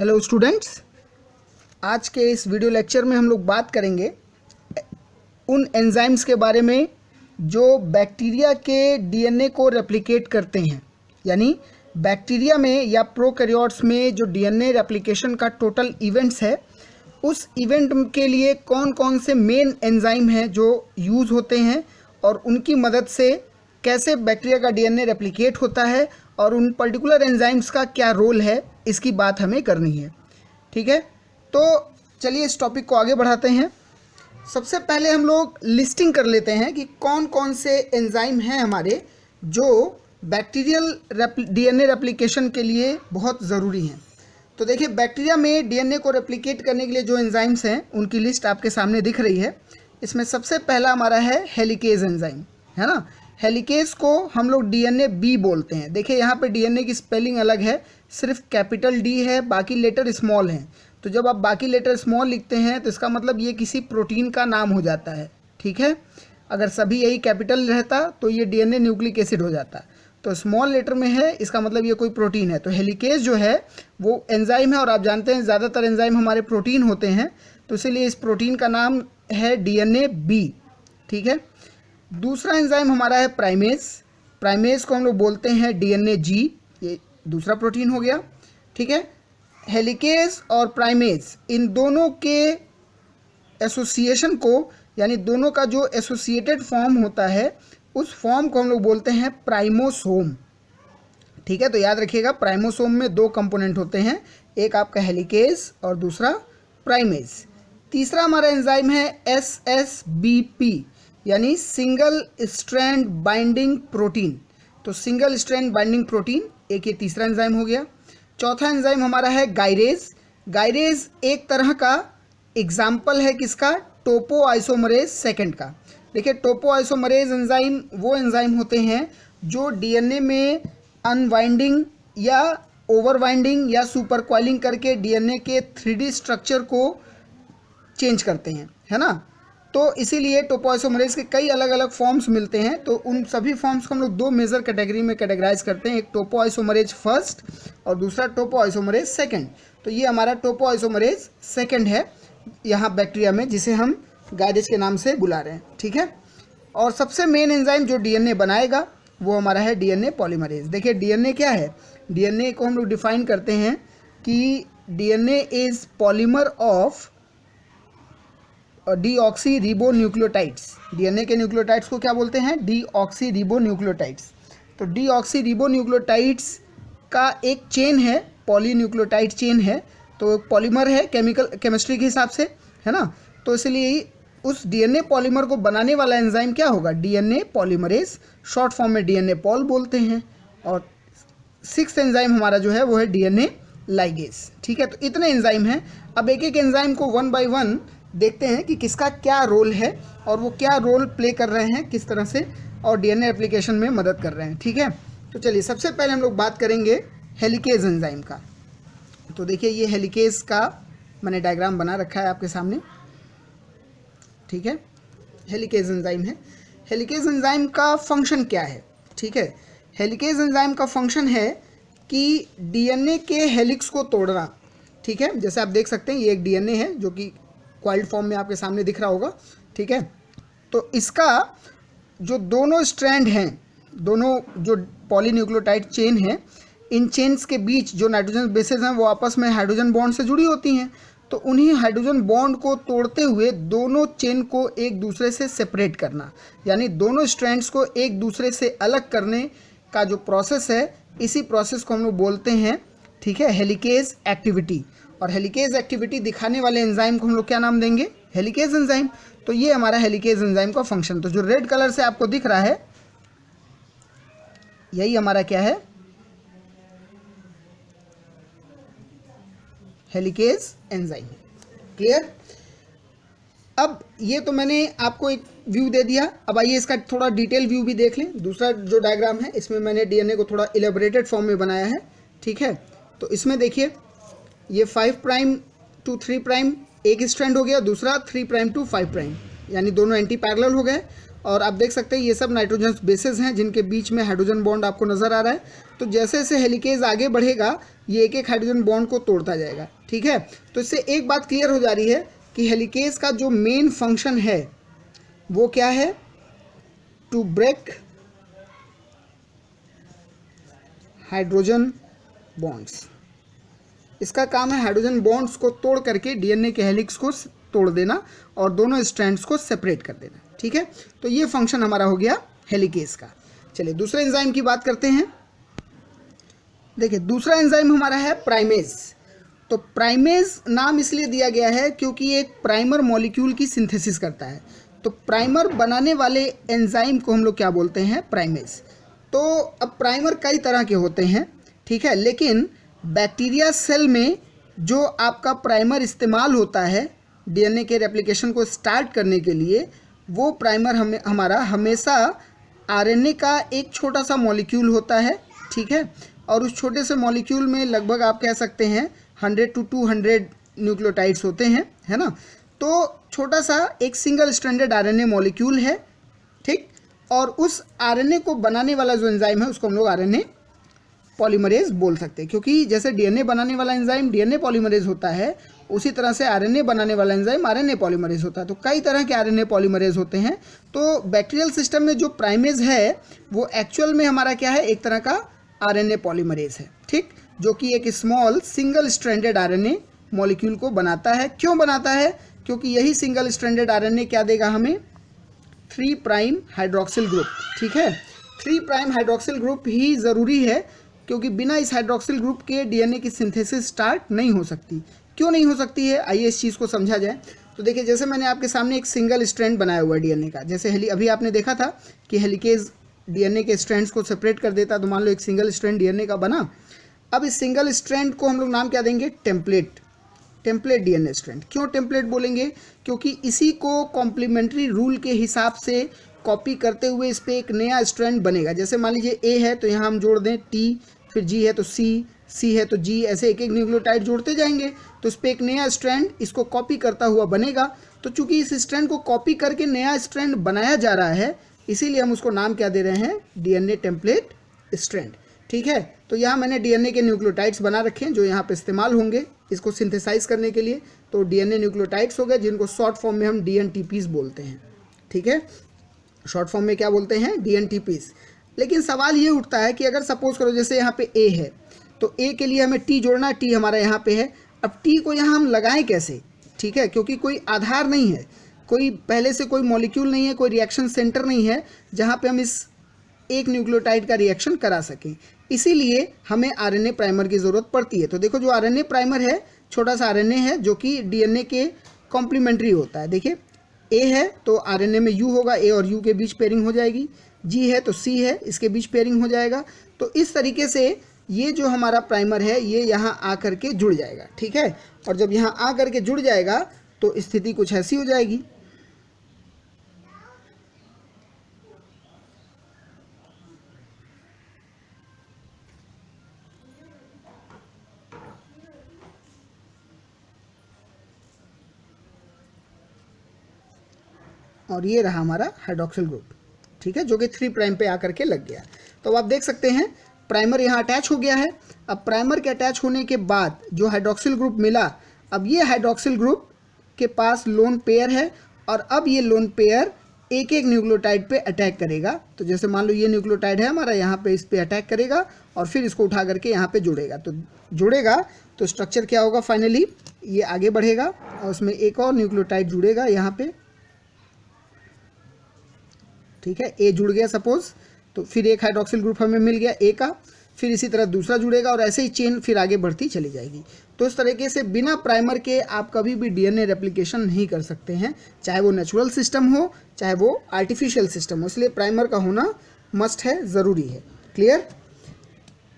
Hello students, आज के इस वीडियो लेक्चर में हम लोग बात करेंगे उन एंजाइम्स के बारे में जो बैक्टीरिया के डीएनए को रेप्लिकेट करते हैं। यानी बैक्टीरिया में या प्रोकैरियोट्स में जो डीएनए रेप्लिकेशन का टोटल इवेंट्स है, उस इवेंट के लिए कौन कौन से मेन एंजाइम हैं जो यूज़ होते हैं और उनकी मदद से कैसे बैक्टीरिया का डीएनए रेप्लिकेट होता है और उन पर्टिकुलर एंजाइम्स का क्या रोल है, इसकी बात हमें करनी है। ठीक है, तो चलिए इस टॉपिक को आगे बढ़ाते हैं। सबसे पहले हम लोग लिस्टिंग कर लेते हैं कि कौन कौन से एंजाइम हैं हमारे जो बैक्टीरियल डीएनए रेप्लिकेशन के लिए बहुत ज़रूरी हैं। तो देखिए, बैक्टीरिया में डीएनए को रेप्लिकेट करने के लिए जो एंजाइम्स हैं उनकी लिस्ट आपके सामने दिख रही है। इसमें सबसे पहला हमारा है हेलिकेज एंजाइम, है ना। हेलिकेज को हम लोग डीएनए बी बोलते हैं। देखिए यहाँ पे डीएनए की स्पेलिंग अलग है, सिर्फ कैपिटल डी है, बाकी लेटर स्मॉल हैं। तो जब आप बाकी लेटर स्मॉल लिखते हैं तो इसका मतलब ये किसी प्रोटीन का नाम हो जाता है। ठीक है, अगर सभी यही कैपिटल रहता तो ये डीएनए न्यूक्लिक एसिड हो जाता। तो स्मॉल लेटर में है, इसका मतलब ये कोई प्रोटीन है। तो हेलिकेज जो है वो एंजाइम है, और आप जानते हैं ज़्यादातर एंजाइम हमारे प्रोटीन होते हैं, तो इसीलिए इस प्रोटीन का नाम है डीएनए बी। ठीक है, दूसरा एंजाइम हमारा है प्राइमेज। प्राइमेज को हम लोग बोलते हैं डीएनए जी, ये दूसरा प्रोटीन हो गया। ठीक है, हेलिकेज और प्राइमेज इन दोनों के एसोसिएशन को, यानी दोनों का जो एसोसिएटेड फॉर्म होता है उस फॉर्म को हम लोग बोलते हैं प्राइमोसोम। ठीक है, तो याद रखिएगा प्राइमोसोम में दो कंपोनेंट होते हैं, एक आपका हेलिकेज और दूसरा प्राइमेज। तीसरा हमारा एंजाइम है SSBP, यानी सिंगल स्ट्रैंड बाइंडिंग प्रोटीन। तो सिंगल स्ट्रैंड बाइंडिंग प्रोटीन एक ये तीसरा एंजाइम हो गया। चौथा एंजाइम हमारा है गायरेज। गायरेज एक तरह का एग्जाम्पल है किसका, टोपो आइसोमरेज सेकेंड का। देखिए, टोपो आइसोमरेज एंजाइम वो एंजाइम होते हैं जो डीएनए में अनवाइंडिंग या ओवरवाइंडिंग या सुपर कॉइलिंग करके डीएनए के 3D स्ट्रक्चर को चेंज करते हैं, है ना। तो इसीलिए टोपो आइसोमरेज के कई अलग अलग फॉर्म्स मिलते हैं। तो उन सभी फॉर्म्स को हम लोग दो मेजर कैटेगरी में कैटेगराइज करते हैं, एक टोपो आइसोमरेज फर्स्ट और दूसरा टोपो आइसोमरेज सेकंड। तो ये हमारा टोपो आइसोमरेज सेकंड है यहाँ बैक्टीरिया में, जिसे हम गायरेज के नाम से बुला रहे हैं। ठीक है, और सबसे मेन एंजाइम जो डीएनए बनाएगा वो हमारा है डीएनए पॉलीमरेज। देखिए, डीएनए क्या है, डीएनए को हम लोग डिफाइन करते हैं कि DNA is polymer of deoxyribonucleotides. DNA के न्यूक्लियोटाइड्स को क्या बोलते हैं, डीऑक्सी रिबोन्यूक्लियोटाइड्स। तो डीऑक्सी रिबोन्यूक्लियोटाइड्स का एक चेन है, पॉलीन्यूक्लियोटाइड चेन है, तो पॉलीमर है केमिस्ट्री के हिसाब से, है ना। तो इसलिए उस डीएनए पॉलीमर को बनाने वाला एंजाइम क्या होगा, डीएनए पॉलीमरेज, शॉर्ट फॉर्म में डीएनए पॉल बोलते हैं। और सिक्स्थ एंजाइम हमारा जो है वो है डीएनए लाइगेज। ठीक है, तो इतने एंजाइम हैं। अब एक एक एंजाइम को वन बाय वन देखते हैं कि किसका क्या रोल है और वो क्या रोल प्ले कर रहे हैं, किस तरह से, और डीएनए एप्लीकेशन में मदद कर रहे हैं। ठीक है, तो चलिए सबसे पहले हम लोग बात करेंगे हेलिकेज एंजाइम का। तो देखिए, ये हेलिकेज का मैंने डायग्राम बना रखा है आपके सामने। ठीक है, हेलिकेज एंजाइम है। हेलिकेज एंजाइम का फंक्शन क्या है, ठीक है। हेलिकेज एंजाइम का फंक्शन है कि डीएनए के हेलिक्स को तोड़ना। ठीक है, जैसे आप देख सकते हैं ये एक डीएनए है जो कि क्वाइल्ड फॉर्म में आपके सामने दिख रहा होगा। ठीक है, तो इसका जो दोनों स्ट्रैंड हैं, दोनों जो पॉलीन्यूक्लियोटाइड चेन है, इन चेन्स के बीच जो नाइट्रोजन बेसेस हैं वो आपस में हाइड्रोजन बॉन्ड से जुड़ी होती हैं। तो उन्हीं हाइड्रोजन बॉन्ड को तोड़ते हुए दोनों चेन को एक दूसरे से सेपरेट करना, यानी दोनों स्ट्रैंड्स को एक दूसरे से अलग करने का जो प्रोसेस है, इसी प्रोसेस को हम लोग बोलते हैं, ठीक है, हेलिकेज एक्टिविटी। और हेलिकेज एक्टिविटी दिखाने वाले एंजाइम को हम लोग क्या नाम देंगे, हेलिकेज एंजाइम। तो ये हमारा हेलिकेज एंजाइम का फंक्शन। तो जो रेड कलर से आपको दिख रहा है यही हमारा क्या है, हेलिकेज एंजाइम। क्लियर। अब ये तो मैंने आपको एक व्यू दे दिया। अब आइए इसका थोड़ा डिटेल व्यू भी देख लें। दूसरा जो डायग्राम है इसमें मैंने डीएनए को थोड़ा इलेबोरेटेड फॉर्म में बनाया है। ठीक है, तो इसमें देखिए ये 5 प्राइम टू 3 प्राइम एक स्ट्रैंड हो गया, दूसरा 3 प्राइम टू 5 प्राइम, यानी दोनों एंटी पैरेलल हो गए। और आप देख सकते हैं ये सब नाइट्रोजन बेसेस हैं जिनके बीच में हाइड्रोजन बॉन्ड आपको नज़र आ रहा है। तो जैसे जैसे हेलिकेज आगे बढ़ेगा ये एक एक हाइड्रोजन बॉन्ड को तोड़ता जाएगा, ठीक है। तो इससे एक बात क्लियर हो जा रही है कि हेलिकेज का जो मेन फंक्शन है वो क्या है, टू ब्रेक हाइड्रोजन बॉन्ड्स। इसका काम है हाइड्रोजन बॉन्ड्स को तोड़ करके डीएनए के हेलिक्स को तोड़ देना और दोनों स्ट्रैंड्स को सेपरेट कर देना, ठीक है। तो ये फंक्शन हमारा हो गया हेलिकेज का। चलिए दूसरे एंजाइम की बात करते हैं। देखिए दूसरा एंजाइम हमारा है प्राइमेज। तो प्राइमेज नाम इसलिए दिया गया है क्योंकि ये एक प्राइमर मॉलिक्यूल की सिंथेसिस करता है। तो प्राइमर बनाने वाले एंजाइम को हम लोग क्या बोलते हैं, प्राइमेज। तो अब प्राइमर कई तरह के होते हैं, ठीक है, लेकिन बैक्टीरिया सेल में जो आपका प्राइमर इस्तेमाल होता है डीएनए के रेप्लिकेशन को स्टार्ट करने के लिए, वो प्राइमर हमारा हमेशा आरएनए का एक छोटा सा मॉलिक्यूल होता है, ठीक है। और उस छोटे से मॉलिक्यूल में लगभग आप कह सकते हैं 100 to 200 न्यूक्लियोटाइड्स होते हैं, है ना। तो छोटा सा एक सिंगल स्ट्रैंडेड आरएनए मॉलिक्यूल है, ठीक। और उस आरएनए को बनाने वाला जो एंजाइम है उसको हम लोग आरएनए पॉलीमरेज बोल सकते हैं, क्योंकि जैसे डीएनए बनाने वाला एंजाइम डीएनए पॉलीमरेज होता है, उसी तरह से आरएनए बनाने वाला एंजाइम आरएनए पॉलीमरेज होता है। तो कई तरह के आरएनए पॉलीमरेज होते हैं। तो बैक्टीरियल सिस्टम में जो प्राइमेज है वो एक्चुअल में हमारा क्या है, एक तरह का आरएनए पॉलीमरेज है, ठीक, जो कि एक small single stranded RNA molecule को बनाता है। क्यों बनाता है, क्योंकि यही सिंगल स्ट्रैंडेड आरएनए क्या देगा हमें, 3 प्राइम हाइड्रोक्सिल ग्रुप, ठीक है। 3 प्राइम हाइड्रोक्सिल ग्रुप ही ज़रूरी है, क्योंकि बिना इस हाइड्रोक्सिल ग्रुप के डीएनए की सिंथेसिस स्टार्ट नहीं हो सकती। क्यों नहीं हो सकती है, आइए इस चीज़ को समझा जाए। तो देखिए जैसे मैंने आपके सामने एक सिंगल स्ट्रैंड बनाया हुआ है डीएनए का, जैसे अभी आपने देखा था कि हेलिकेज डीएनए के स्ट्रैंड्स को सेपरेट कर देता, तो मान लो एक सिंगल स्ट्रैंड डीएनए का बना। अब इस सिंगल स्ट्रैंड को हम लोग नाम क्या देंगे, टेम्पलेट डीएनए स्ट्रैंड। क्यों टेम्पलेट बोलेंगे, क्योंकि इसी को कॉम्प्लीमेंट्री रूल के हिसाब से कॉपी करते हुए इस पर एक नया स्ट्रैंड बनेगा। जैसे मान लीजिए ए है तो यहाँ हम जोड़ दें टी, फिर जी है तो सी, सी है तो जी, ऐसे एक एक न्यूक्लियोटाइड जोड़ते जाएंगे तो इस पर एक नया स्ट्रैंड इसको कॉपी करता हुआ बनेगा। तो चूंकि इस स्ट्रैंड को कॉपी करके नया स्ट्रैंड बनाया जा रहा है, इसीलिए हम उसको नाम क्या दे रहे हैं, डीएनए टेम्पलेट स्ट्रैंड, ठीक है। तो यहाँ मैंने डीएनए के न्यूक्लियोटाइड्स बना रखे हैं जो यहाँ पे इस्तेमाल होंगे इसको सिंथेसाइज करने के लिए। तो डीएनए न्यूक्लियोटाइड्स हो गए, जिनको शॉर्ट फॉर्म में हम डीएनटीपीस बोलते हैं, ठीक है। शॉर्ट फॉर्म में क्या बोलते हैं, डीएनटीपीस। लेकिन सवाल ये उठता है कि अगर सपोज करो जैसे यहाँ पे ए है, तो ए के लिए हमें टी जोड़ना है, टी हमारा यहाँ पे है। अब टी को यहाँ हम लगाएं कैसे, ठीक है, क्योंकि कोई आधार नहीं है, कोई पहले से कोई मॉलिक्यूल नहीं है, कोई रिएक्शन सेंटर नहीं है जहाँ पे हम इस एक न्यूक्लियोटाइड का रिएक्शन करा सकें। इसीलिए हमें आरएनए प्राइमर की ज़रूरत पड़ती है। तो देखो जो आरएनए प्राइमर है, छोटा सा आरएनए है जो कि डीएनए के कॉम्प्लीमेंट्री होता है। देखिए ए है तो आरएनए में यू होगा, ए और यू के बीच पेयरिंग हो जाएगी। जी है तो सी है, इसके बीच पेयरिंग हो जाएगा। तो इस तरीके से ये जो हमारा प्राइमर है ये यहाँ आ करके जुड़ जाएगा, ठीक है। और जब यहाँ आ करके जुड़ जाएगा तो स्थिति कुछ ऐसी हो जाएगी। और ये रहा हमारा हाइड्रोक्सिल ग्रुप, ठीक है, जो कि 3 प्राइम पे आकर के लग गया। तो अब आप देख सकते हैं प्राइमर यहाँ अटैच हो गया है। अब प्राइमर के अटैच होने के बाद जो हाइड्रोक्सिल ग्रुप मिला, अब ये हाइड्रोक्सिल ग्रुप के पास लोन पेयर है और अब ये लोन पेयर एक एक न्यूक्लियोटाइड पे अटैक करेगा। तो जैसे मान लो ये न्यूक्लियोटाइड है हमारा, यहाँ पे इस पे अटैक करेगा और फिर इसको उठा करके यहाँ पे जुड़ेगा। तो जुड़ेगा तो स्ट्रक्चर क्या होगा, फाइनली ये आगे बढ़ेगा और उसमें एक और न्यूक्लियोटाइड जुड़ेगा यहाँ पे, ठीक है। ए जुड़ गया सपोज, तो फिर एक हाइड्रोक्सिल ग्रुप हमें मिल गया ए का, फिर इसी तरह दूसरा जुड़ेगा और ऐसे ही चेन फिर आगे बढ़ती चली जाएगी। तो इस तरीके से बिना प्राइमर के आप कभी भी डीएनए रेप्लिकेशन नहीं कर सकते हैं, चाहे वो नेचुरल सिस्टम हो चाहे वो आर्टिफिशियल सिस्टम हो। इसलिए प्राइमर का होना मस्ट है, ज़रूरी है। क्लियर?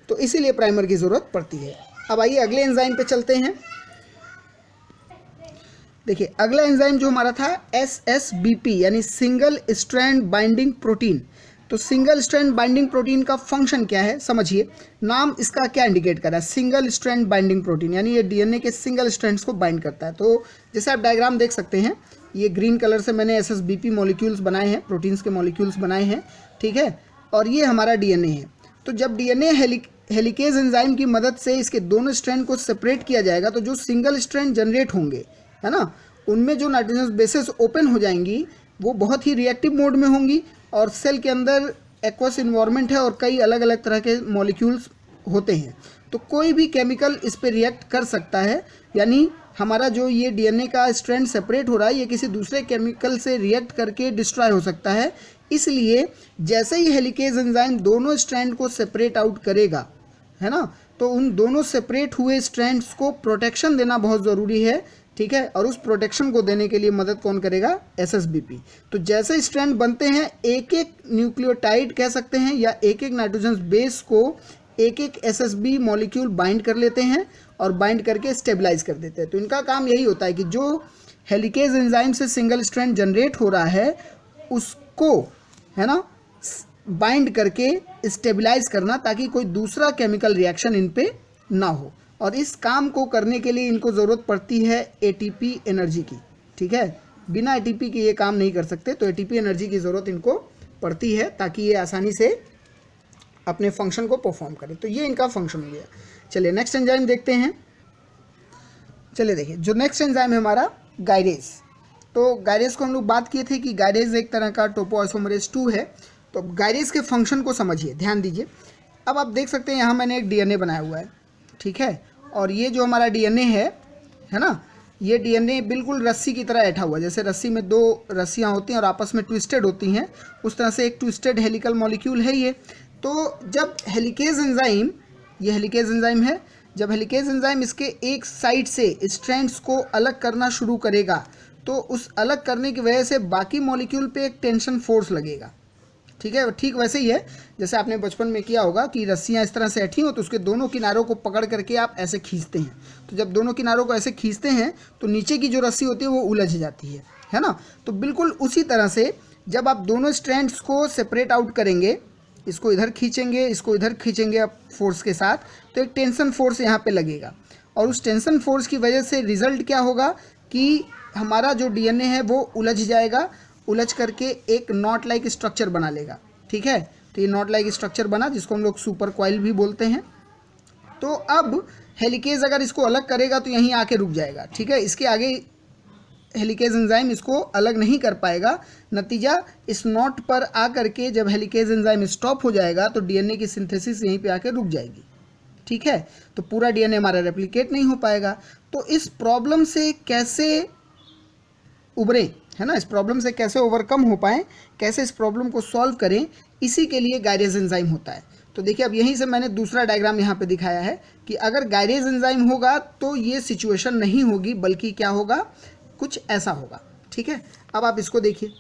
तो इसीलिए प्राइमर की ज़रूरत पड़ती है। अब आइए अगले एंजाइम पे चलते हैं। देखिए अगला एंजाइम जो हमारा था SSBP यानी सिंगल स्ट्रैंड बाइंडिंग प्रोटीन। तो सिंगल स्ट्रैंड बाइंडिंग प्रोटीन का फंक्शन क्या है समझिए। नाम इसका क्या इंडिकेट कर रहा है, सिंगल स्ट्रैंड बाइंडिंग प्रोटीन, यानी ये डीएनए के सिंगल स्ट्रैंड्स को बाइंड करता है। तो जैसे आप डायग्राम देख सकते हैं, ये ग्रीन कलर से मैंने SSBP मॉलिक्यूल्स बनाए हैं, प्रोटीन्स के मॉलिक्यूल्स बनाए हैं, ठीक है। और ये हमारा डीएनए है। तो जब डीएनए हेलिकेज एंजाइम की मदद से इसके दोनों स्ट्रैंड को सेपरेट किया जाएगा तो जो सिंगल स्ट्रैंड जनरेट होंगे, है ना, उनमें जो नाइट्रोजनस बेसेस ओपन हो जाएंगी वो बहुत ही रिएक्टिव मोड में होंगी और सेल के अंदर एक्वस इन्वायरमेंट है और कई अलग अलग तरह के मॉलिक्यूल्स होते हैं, तो कोई भी केमिकल इस पर रिएक्ट कर सकता है। यानी हमारा जो ये डीएनए का स्ट्रैंड सेपरेट हो रहा है ये किसी दूसरे केमिकल से रिएक्ट करके डिस्ट्रॉय हो सकता है। इसलिए जैसे ही हेलिकेज एंजाइम दोनों स्ट्रैंड को सेपरेट आउट करेगा, है ना, तो उन दोनों सेपरेट हुए स्ट्रैंड्स को प्रोटेक्शन देना बहुत ज़रूरी है, ठीक है। और उस प्रोटेक्शन को देने के लिए मदद कौन करेगा? एसएसबीपी। तो जैसे स्ट्रैंड बनते हैं एक एक न्यूक्लियोटाइड कह सकते हैं या एक एक नाइट्रोजन बेस को एक एक एसएसबी मॉलिक्यूल बाइंड कर लेते हैं और बाइंड करके स्टेबलाइज कर देते हैं। तो इनका काम यही होता है कि जो हेलिकेज एंजाइम से सिंगल स्ट्रैंड जनरेट हो रहा है उसको, है ना, बाइंड करके स्टेबलाइज करना ताकि कोई दूसरा केमिकल रिएक्शन इन पे ना हो। और इस काम को करने के लिए इनको ज़रूरत पड़ती है एटीपी एनर्जी की, ठीक है। बिना एटीपी के ये काम नहीं कर सकते, तो एटीपी एनर्जी की ज़रूरत इनको पड़ती है ताकि ये आसानी से अपने फंक्शन को परफॉर्म करें। तो ये इनका फंक्शन हो गया। चलिए नेक्स्ट एंजाइम देखते हैं। चलिए देखिए, जो नेक्स्ट एंजाइम है हमारा गायरेज। तो गायरेज को हम लोग बात किए थे कि गायरेज एक तरह का टोपोआइसोमरेज 2 है। तो गायरेज के फंक्शन को समझिए, ध्यान दीजिए। अब आप देख सकते हैं यहाँ मैंने एक डीएनए बनाया हुआ है, ठीक है। और ये जो हमारा डीएनए है ना, ये डीएनए बिल्कुल रस्सी की तरह ऐठा हुआ है। जैसे रस्सी में दो रस्सियाँ होती हैं और आपस में ट्विस्टेड होती हैं, उस तरह से एक ट्विस्टेड हेलिकल मॉलिक्यूल है ये। तो जब हेलिकेज एंजाइम, ये हेलिकेज एंजाइम है, जब हेलिकेज एंजाइम इसके एक साइड से स्ट्रैंड्स को अलग करना शुरू करेगा तो उस अलग करने की वजह से बाकी मॉलिक्यूल पे एक टेंशन फोर्स लगेगा, ठीक है। ठीक वैसे ही है जैसे आपने बचपन में किया होगा कि रस्सियाँ इस तरह से ऐठी हो तो उसके दोनों किनारों को पकड़ करके आप ऐसे खींचते हैं। तो जब दोनों किनारों को ऐसे खींचते हैं तो नीचे की जो रस्सी होती है वो उलझ जाती है ना। तो बिल्कुल उसी तरह से जब आप दोनों स्ट्रैंड्स को सेपरेट आउट करेंगे, इसको इधर खींचेंगे, इसको इधर खींचेंगे आप फोर्स के साथ, तो एक टेंशन फोर्स यहाँ पे लगेगा। और उस टेंशन फोर्स की वजह से रिजल्ट क्या होगा कि हमारा जो डीएनए है वो उलझ जाएगा, उलझ करके एक नॉट लाइक स्ट्रक्चर बना लेगा, ठीक है। तो ये नॉट लाइक स्ट्रक्चर बना जिसको हम लोग सुपर कॉइल भी बोलते हैं। तो अब हेलिकेज अगर इसको अलग करेगा तो यहीं आके रुक जाएगा, ठीक है। इसके आगे हेलिकेज एंजाइम इसको अलग नहीं कर पाएगा। नतीजा इस नॉट पर आकर के जब हेलिकेज एंजाइम स्टॉप हो जाएगा तो डीएनए की सिंथेसिस यहीं पे आके रुक जाएगी, ठीक है। तो पूरा डीएनए हमारा रेप्लिकेट नहीं हो पाएगा। तो इस प्रॉब्लम से कैसे उबरें, है ना, इस प्रॉब्लम से कैसे ओवरकम हो पाएँ, कैसे इस प्रॉब्लम को सॉल्व करें, इसी के लिए गायरेज एंजाइम होता है। तो देखिए अब यहीं से मैंने दूसरा डायग्राम यहाँ पे दिखाया है कि अगर गायरेज एंजाइम होगा तो ये सिचुएशन नहीं होगी, बल्कि क्या होगा, कुछ ऐसा होगा, ठीक है। अब आप इसको देखिए,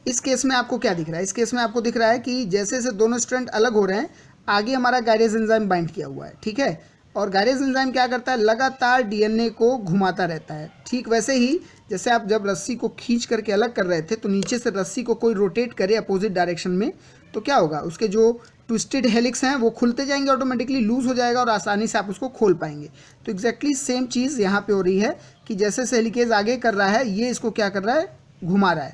इस केस में आपको क्या दिख रहा है? इस केस में आपको दिख रहा है कि जैसे जैसे दोनों स्ट्रैंड अलग हो रहे हैं आगे हमारा गायरेज एंजाइम बाइंड किया हुआ है, ठीक है। और गायरेज एंजाइम क्या करता है, लगातार डीएनए को घुमाता रहता है। ठीक वैसे ही जैसे आप जब रस्सी को खींच करके अलग कर रहे थे तो नीचे से रस्सी को कोई रोटेट करे अपोजिट डायरेक्शन में तो क्या होगा, उसके जो ट्विस्टेड हेलिक्स हैं वो खुलते जाएंगे, ऑटोमेटिकली लूज हो जाएगा और आसानी से आप उसको खोल पाएंगे। तो एग्जैक्टली सेम चीज़ यहाँ पे हो रही है कि जैसे से हेलिकेज आगे कर रहा है ये इसको क्या कर रहा है, घुमा रहा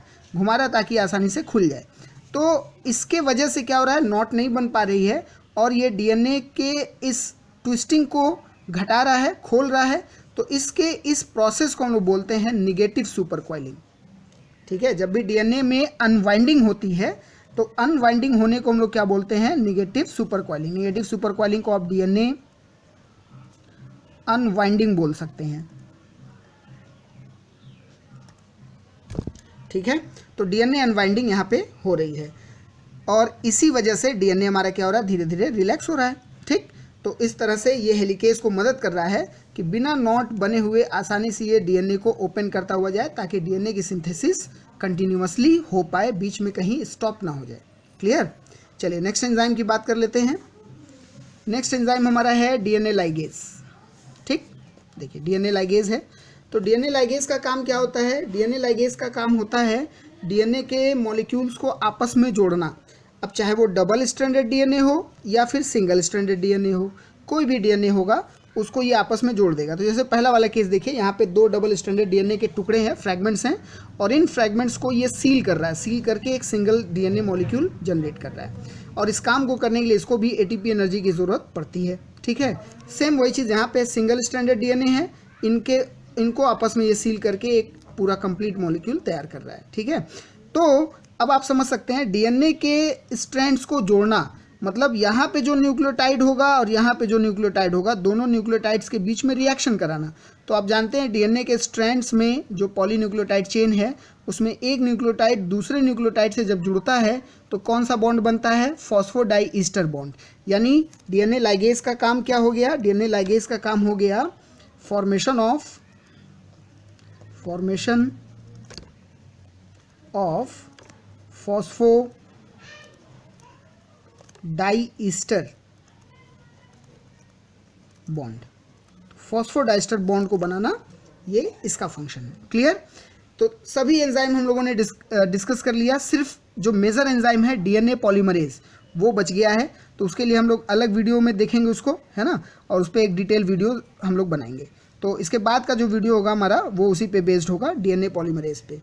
है ताकि आसानी से खुल जाए। तो इसके वजह से क्या हो रहा है, नॉट नहीं बन पा रही है और ये डीएनए के इस ट्विस्टिंग को घटा रहा है, खोल रहा है। तो इसके इस प्रोसेस को हम लोग बोलते हैं निगेटिव सुपर कॉइलिंग, ठीक है। जब भी डीएनए में अनवाइंडिंग होती है तो अनवाइंडिंग होने को हम लोग क्या बोलते हैं, negative super coiling. Negative super coiling को आप डीएनए अनवाइंडिंग बोल सकते हैं, ठीक है। तो डीएनए अनवाइंडिंग यहाँ पे हो रही है और इसी वजह से डीएनए हमारा क्या हो रहा है, धीरे धीरे रिलैक्स हो रहा है, ठीक। तो इस तरह से ये हेलिकेज को मदद कर रहा है कि बिना नॉट बने हुए आसानी से ये डीएनए को ओपन करता हुआ जाए ताकि डीएनए की सिंथेसिस कंटिन्यूअसली हो पाए, बीच में कहीं स्टॉप ना हो जाए। क्लियर। चलिए नेक्स्ट एंजाइम की बात कर लेते हैं। नेक्स्ट एंजाइम हमारा है डीएनए लाइगेज, ठीक। देखिए डीएनए लाइगेज है। तो डीएनए लाइगेज का काम क्या होता है, डीएनए लाइगेज का काम होता है डीएनए के मॉलिक्यूल्स को आपस में जोड़ना। अब चाहे वो डबल स्ट्रैंडेड डीएनए हो या फिर सिंगल स्ट्रैंडेड डीएनए हो, कोई भी डीएनए होगा उसको ये आपस में जोड़ देगा। तो जैसे पहला वाला केस देखिए, यहाँ पे 2 डबल स्ट्रैंडेड डीएनए के टुकड़े हैं, फ्रैगमेंट्स हैं, और इन फ्रैगमेंट्स को ये सील कर रहा है, सील करके एक सिंगल डीएनए मॉलिक्यूल जनरेट कर रहा है। और इस काम को करने के लिए इसको भी एटीपी एनर्जी की ज़रूरत पड़ती है, ठीक है। सेम वही चीज़ यहाँ पे सिंगल स्ट्रैंडेड डीएनए है, इनको आपस में ये सील करके एक पूरा कंप्लीट मॉलिक्यूल तैयार कर रहा है, ठीक है। तो अब आप समझ सकते हैं डीएनए के स्ट्रैंड्स को जोड़ना मतलब यहाँ पे जो न्यूक्लियोटाइड होगा और यहाँ पे जो न्यूक्लियोटाइड होगा, दोनों न्यूक्लियोटाइड्स के बीच में रिएक्शन कराना। तो आप जानते हैं डीएनए के स्ट्रैंड्स में जो पॉलीन्यूक्लियोटाइड चेन है उसमें एक न्यूक्लियोटाइड दूसरे न्यूक्लियोटाइड से जब जुड़ता है तो कौन सा बॉन्ड बनता है? फॉस्फोडाइईस्टर बॉन्ड। यानी डीएनए लाइगेज का काम क्या हो गया? डीएनए लाइगेज का काम हो गया फॉर्मेशन ऑफ फॉस्फोडाइईस्टर बॉन्ड। फॉस्फोडाइईस्टर बॉन्ड को बनाना ये इसका फंक्शन है। क्लियर? तो सभी एंजाइम हम लोगों ने डिस्कस कर लिया, सिर्फ जो मेजर एंजाइम है डीएनए पॉलीमरेज वो बच गया है। तो उसके लिए हम लोग अलग वीडियो में देखेंगे उसको, है ना, और उस पर एक डिटेल वीडियो हम लोग बनाएंगे। तो इसके बाद का जो वीडियो होगा हमारा वो उसी पे बेस्ड होगा, डीएनए पॉलीमरेज पे।